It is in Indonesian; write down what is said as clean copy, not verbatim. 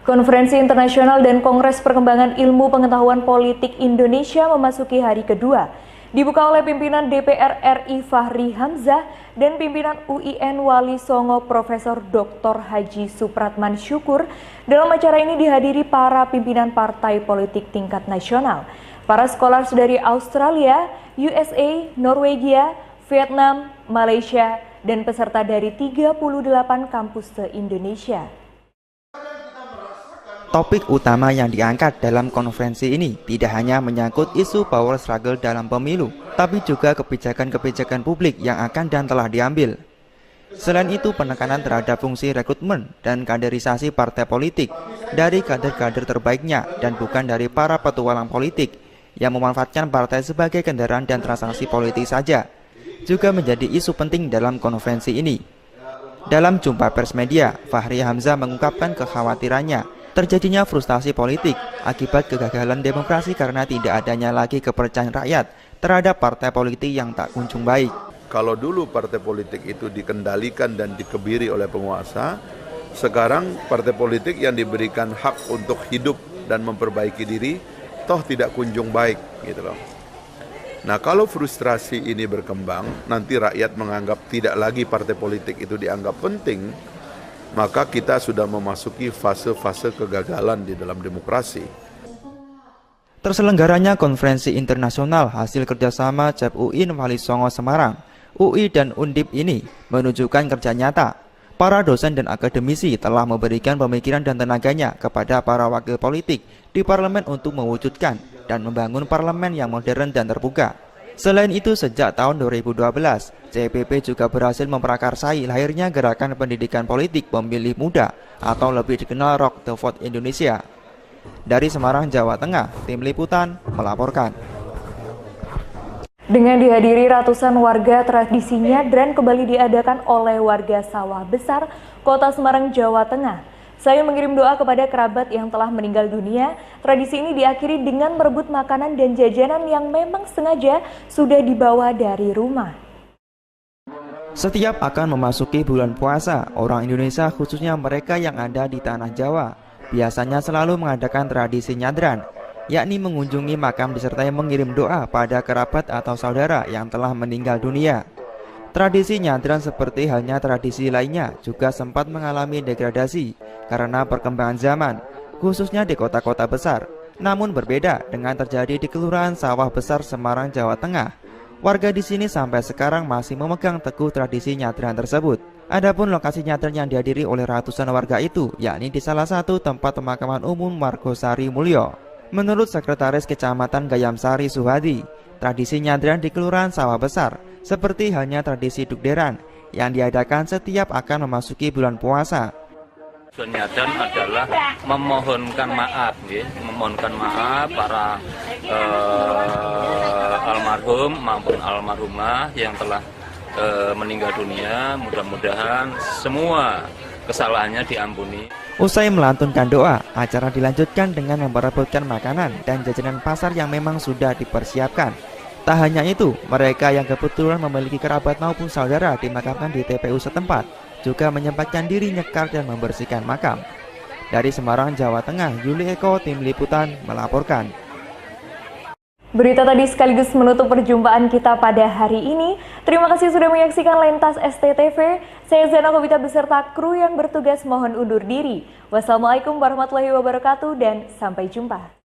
Konferensi Internasional dan Kongres Perkembangan Ilmu Pengetahuan Politik Indonesia memasuki hari kedua. Dibuka oleh pimpinan DPR RI Fahri Hamzah dan pimpinan UIN Wali Songo Profesor Dr. Haji Supratman Syukur. Dalam acara ini dihadiri para pimpinan partai politik tingkat nasional, para scholars dari Australia, USA, Norwegia, Vietnam, Malaysia, dan peserta dari 38 kampus se-Indonesia. Topik utama yang diangkat dalam konferensi ini tidak hanya menyangkut isu power struggle dalam pemilu, tapi juga kebijakan-kebijakan publik yang akan dan telah diambil. Selain itu, penekanan terhadap fungsi rekrutmen dan kaderisasi partai politik dari kader-kader terbaiknya dan bukan dari para petualang politik yang memanfaatkan partai sebagai kendaraan dan transaksi politik saja, juga menjadi isu penting dalam konferensi ini. Dalam jumpa pers media, Fahri Hamzah mengungkapkan kekhawatirannya terjadinya frustasi politik akibat kegagalan demokrasi karena tidak adanya lagi kepercayaan rakyat terhadap partai politik yang tak kunjung baik. Kalau dulu partai politik itu dikendalikan dan dikebiri oleh penguasa, sekarang partai politik yang diberikan hak untuk hidup dan memperbaiki diri, toh tidak kunjung baik, gitu loh. Nah, kalau frustrasi ini berkembang, nanti rakyat menganggap tidak lagi partai politik itu dianggap penting, maka kita sudah memasuki fase-fase kegagalan di dalam demokrasi. Terselenggaranya konferensi internasional hasil kerjasama CEP UIN Wali Songo Semarang, UI dan Undip ini menunjukkan kerja nyata. Para dosen dan akademisi telah memberikan pemikiran dan tenaganya kepada para wakil politik di parlemen untuk mewujudkan dan membangun parlemen yang modern dan terbuka. Selain itu, sejak tahun 2012, CPP juga berhasil memprakarsai lahirnya gerakan pendidikan politik pemilih muda atau lebih dikenal Rock the Vote Indonesia. Dari Semarang, Jawa Tengah, Tim Liputan melaporkan. Dengan dihadiri ratusan warga, tradisi nyadran kembali diadakan oleh warga Sawah Besar, Kota Semarang, Jawa Tengah. Saya mengirim doa kepada kerabat yang telah meninggal dunia. Tradisi ini diakhiri dengan merebut makanan dan jajanan yang memang sengaja sudah dibawa dari rumah. Setiap akan memasuki bulan puasa, orang Indonesia khususnya mereka yang ada di tanah Jawa biasanya selalu mengadakan tradisi nyadran, yakni mengunjungi makam disertai mengirim doa pada kerabat atau saudara yang telah meninggal dunia. Tradisi nyadran seperti halnya tradisi lainnya juga sempat mengalami degradasi karena perkembangan zaman, khususnya di kota-kota besar. Namun berbeda dengan terjadi di Kelurahan Sawah Besar, Semarang, Jawa Tengah. Warga di sini sampai sekarang masih memegang teguh tradisi nyadran tersebut. Adapun lokasi nyadran yang dihadiri oleh ratusan warga itu, yakni di salah satu tempat pemakaman umum Margosari Mulyo. Menurut Sekretaris Kecamatan Gayamsari Suhadi, tradisi nyadran di Kelurahan Sawah Besar seperti halnya tradisi dukderan yang diadakan setiap akan memasuki bulan puasa. Nyadran adalah memohonkan maaf, memohonkan maaf para almarhum maupun almarhumah yang telah meninggal dunia. Mudah-mudahan semua kesalahannya diampuni. Usai melantunkan doa, acara dilanjutkan dengan memperebutkan makanan dan jajanan pasar yang memang sudah dipersiapkan. Tak hanya itu, mereka yang kebetulan memiliki kerabat maupun saudara dimakamkan di TPU setempat juga menyempatkan diri nyekar dan membersihkan makam. Dari Semarang, Jawa Tengah, Yuli Eko, Tim Liputan melaporkan. Berita tadi sekaligus menutup perjumpaan kita pada hari ini. Terima kasih sudah menyaksikan Lentas STTV. Saya Zana Kobita beserta kru yang bertugas mohon undur diri. Wassalamualaikum warahmatullahi wabarakatuh dan sampai jumpa.